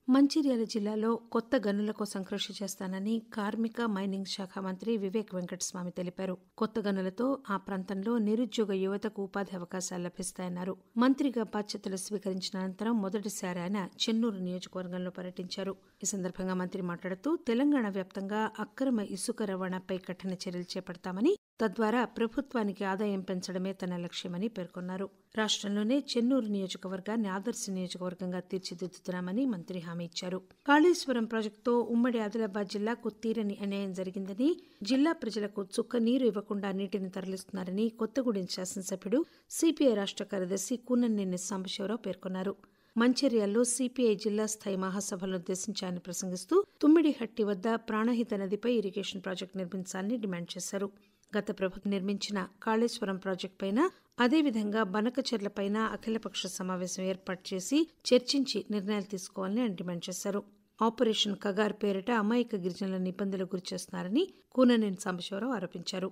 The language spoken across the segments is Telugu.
మంచిర్యాల జిల్లాలో కొత్త గనుల కోసం కృషి చేస్తానని కార్మిక మైనింగ్ శాఖ మంత్రి వివేక్ వెంకటస్వామి తెలిపారు. కొత్త గనులతో ఆ ప్రాంతంలో నిరుద్యోగ యువతకు ఉపాధి అవకాశాలు లభిస్తాయన్నారు. మంత్రిగా బాధ్యతలు స్వీకరించిన అనంతరం మొదటిసారి ఆయన చెన్నూరు నియోజకవర్గంలో పర్యటించారు. ఈ సందర్భంగా మంత్రి మాట్లాడుతూ తెలంగాణ వ్యాప్తంగా అక్రమ ఇసుక రవాణాపై కఠిన చర్యలు చేపడతామని, తద్వారా ప్రభుత్వానికి ఆదాయం పెంచడమే తన లక్ష్యమని పేర్కొన్నారు. రాష్ట్రంలోనే చెన్నూరు నియోజకవర్గాన్ని ఆదర్శ నియోజకవర్గంగా తీర్చిదిద్దుతున్నామని మంత్రి హామీ ఇచ్చారు. కాళేశ్వరం ప్రాజెక్టుతో ఉమ్మడి ఆదిలాబాద్ జిల్లాకు తీరని అన్యాయం జరిగిందని, జిల్లా ప్రజలకు చుక్క నీరు ఇవ్వకుండా నీటిని తరలిస్తున్నారని కొత్తగూడెం శాసనసభ్యుడు సిపిఐ రాష్ట్ర కార్యదర్శి కూనంనేని సాంబశివరావు పేర్కొన్నారు. మంచిర్యాలలో సిపిఐ జిల్లా స్థాయి మహాసభలను ఉద్దేశించి ఆయన ప్రసంగిస్తూ తుమ్మిడిహట్టి వద్ద ప్రాణహిత నదిపై ఇరిగేషన్ ప్రాజెక్టు నిర్మించాలని డిమాండ్ చేశారు. గత ప్రభుత్వం నిర్మించిన కాళేశ్వరం ప్రాజెక్టుపైన, అదేవిధంగా బనకచెర్లపైన అఖిలపక్ష సమావేశం ఏర్పాటు చేసి చర్చించి నిర్ణయాలు తీసుకోవాలని ఆయన డిమాండ్ చేశారు. ఆపరేషన్ కగార్ పేరిట అమాయక గిరిజనులను ఇబ్బందులకు గురిచేస్తున్నారని కూనంనేని సాంబశివరావు ఆరోపించారు.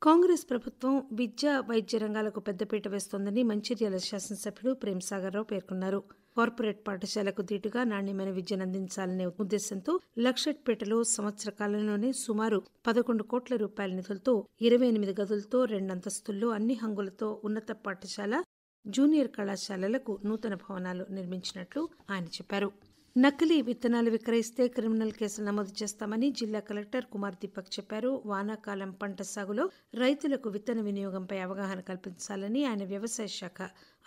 కాంగ్రెస్ ప్రభుత్వం విద్య, వైద్య రంగాలకు పెద్దపీట వేస్తోందని మంచిర్యాల శాసనసభ్యుడు ప్రేమ్సాగర్రావు పేర్కొన్నారు. కార్పొరేట్ పాఠశాలకు దీటుగా నాణ్యమైన విద్యను అందించాలనే ఉద్దేశంతో లక్షెట్పేటలో సంవత్సర కాలంలోనే సుమారు 11 కోట్ల రూపాయల నిధులతో 28 గదులతో 2 అంతస్తుల్లో అన్ని హంగులతో ఉన్నత పాఠశాల, జూనియర్ కళాశాలలకు నూతన భవనాలు నిర్మించినట్లు ఆయన చెప్పారు. నకిలీ విత్తనాలు విక్రయిస్తే క్రిమినల్ కేసులు నమోదు చేస్తామని జిల్లా కలెక్టర్ కుమార్ దీపక్ చెప్పారు. వానాకాలం పంట సాగులో రైతులకు విత్తన వినియోగంపై అవగాహన కల్పించాలని ఆయన వ్యవసాయ శాఖ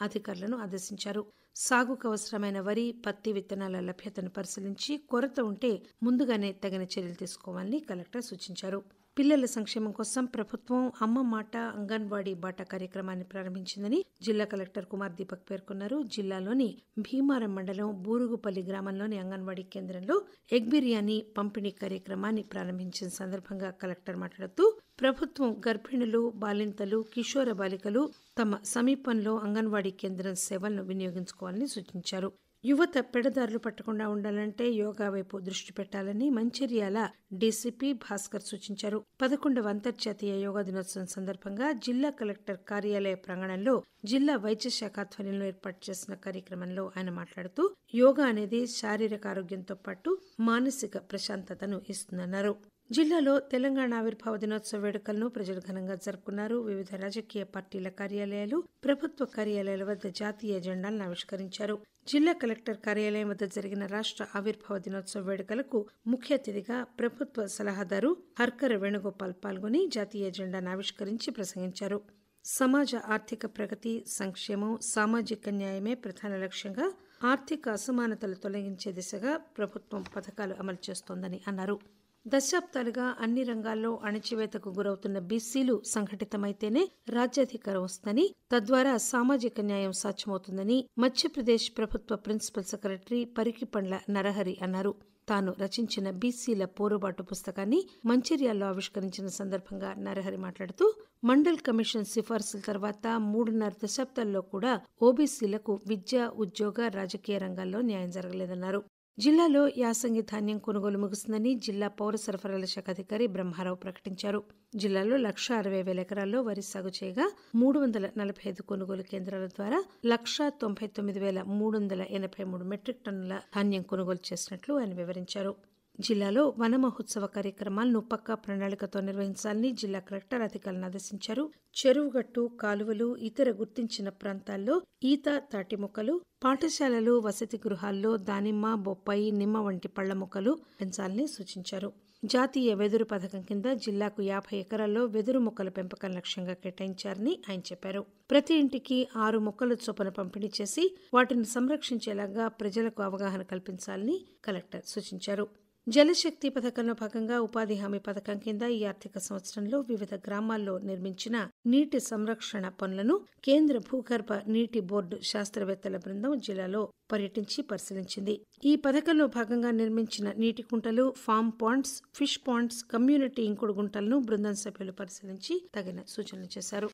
అధికారులను ఆదేశించారు. సాగుకు అవసరమైన వరి, పత్తి విత్తనాల లభ్యతను పరిశీలించి కొరత ఉంటే ముందుగానే తగిన చర్యలు తీసుకోవాలని కలెక్టర్ సూచించారు. పిల్లల సంక్షేమం కోసం ప్రభుత్వం అమ్మ మాట, అంగన్వాడీ బాట కార్యక్రమాన్ని ప్రారంభించిందని జిల్లా కలెక్టర్ కుమార్ దీపక్ పేర్కొన్నారు. జిల్లాలోని భీమారం మండలం బూరుగుపల్లి గ్రామంలోని అంగన్వాడీ కేంద్రంలో ఎగ్ బిర్యానీ పంపిణీ కార్యక్రమాన్ని ప్రారంభించిన సందర్భంగా కలెక్టర్ మాట్లాడుతూ ప్రభుత్వం గర్భిణులు, బాలింతలు, కిషోర బాలికలు తమ సమీపంలో అంగన్వాడీ కేంద్రం సేవలను వినియోగించుకోవాలని సూచించారు. యువత పెడదారులు పట్టకుండా ఉండాలంటే యోగా వైపు దృష్టి పెట్టాలని మంచిర్యాల డీసీపీ భాస్కర్ సూచించారు. 11వ అంతర్జాతీయ యోగా దినోత్సవం సందర్భంగా జిల్లా కలెక్టర్ కార్యాలయ ప్రాంగణంలో జిల్లా వైద్య శాఖ ఆధ్వర్యంలో ఏర్పాటు చేసిన కార్యక్రమంలో ఆయన మాట్లాడుతూ యోగా అనేది శారీరక ఆరోగ్యంతో పాటు మానసిక ప్రశాంతతను ఇస్తుందన్నారు. జిల్లాలో తెలంగాణ ఆవిర్భావ దినోత్సవ వేడుకలను ప్రజలు ఘనంగా జరుపుకున్నారు. వివిధ రాజకీయ పార్టీల కార్యాలయాలు, ప్రభుత్వ కార్యాలయాల వద్ద జాతీయ జెండాలను ఆవిష్కరించారు. జిల్లా కలెక్టర్ కార్యాలయం వద్ద జరిగిన రాష్ట్ర ఆవిర్భావ దినోత్సవ వేడుకలకు ముఖ్య అతిథిగా ప్రభుత్వ సలహాదారు హర్కర వేణుగోపాల్ పాల్గొని జాతీయ జెండాను ఆవిష్కరించి ప్రసంగించారు. సమాజ ఆర్థిక ప్రగతి, సంక్షేమం, సామాజిక న్యాయమే ప్రధాన లక్ష్యంగా ఆర్థిక అసమానతలు తొలగించే దిశగా ప్రభుత్వం పథకాలు అమలు చేస్తోందని అన్నారు. దశాబ్దాలుగా అన్ని రంగాల్లో అణచివేతకు గురవుతున్న బీసీలు సంఘటితమైతేనే రాజ్యాధికారం వస్తుందని, తద్వారా సామాజిక న్యాయం సాధ్యమవుతుందని మధ్యప్రదేశ్ ప్రభుత్వ ప్రిన్సిపల్ సెక్రటరీ పరికిపండ్ల నరహరి అన్నారు. తాను రచించిన బీసీల పోరుబాటు పుస్తకాన్ని మంచిర్యాలలో ఆవిష్కరించిన సందర్భంగా నరహరి మాట్లాడుతూ మండల్ కమిషన్ సిఫార్సుల తర్వాత 3.5 దశాబ్దాల్లో కూడా ఓబీసీలకు విద్య, ఉద్యోగ, రాజకీయ రంగాల్లో న్యాయం జరగలేదన్నారు. జిల్లాలో యాసంగి ధాన్యం కొనుగోలు ముగుస్తుందని జిల్లా పౌర సరఫరాల శాఖ అధికారి బ్రహ్మారావు ప్రకటించారు. జిల్లాలో 1,60,000 ఎకరాల్లో వరి సాగు చేయగా 345 కొనుగోలు కేంద్రాల ద్వారా 1,99,383 మెట్రిక్ టన్నుల ధాన్యం కొనుగోలు చేసినట్లు ఆయన వివరించారు. జిల్లాలో వన మహోత్సవ కార్యక్రమాలను పక్కా ప్రణాళికతో నిర్వహించాలని జిల్లా కలెక్టర్ అధికారులను ఆదేశించారు. చెరువుగట్టు, కాలువలు, ఇతర గుర్తించిన ప్రాంతాల్లో ఈత, తాటి మొక్కలు, పాఠశాలలు, వసతి గృహాల్లో దానిమ్మ, బొప్పాయి, నిమ్మ వంటి పళ్ల మొక్కలు పెంచాలని సూచించారు. జాతీయ వెదురు పథకం కింద జిల్లాకు 50 ఎకరాల్లో వెదురు మొక్కల పెంపకం లక్ష్యంగా కేటాయించారని ఆయన చెప్పారు. ప్రతి ఇంటికి 6 మొక్కల చొప్పున పంపిణీ చేసి వాటిని సంరక్షించేలాగా ప్రజలకు అవగాహన కల్పించాలని కలెక్టర్ సూచించారు. జలశక్తి పథకంలో భాగంగా ఉపాధి హామీ పథకం కింద ఈ ఆర్థిక సంవత్సరంలో వివిధ గ్రామాల్లో నిర్మించిన నీటి సంరక్షణ పనులను కేంద్ర భూగర్భ నీటి బోర్డు శాస్త్రవేత్తల బృందం జిల్లాలో పర్యటించి పరిశీలించింది. ఈ పథకంలో భాగంగా నిర్మించిన నీటి కుంటలు, form Pond's, fish Pond's, community ఇంకుడు గుంటలను బృందం సభ్యులు పరిశీలించి తగిన సూచనలు చేశారు.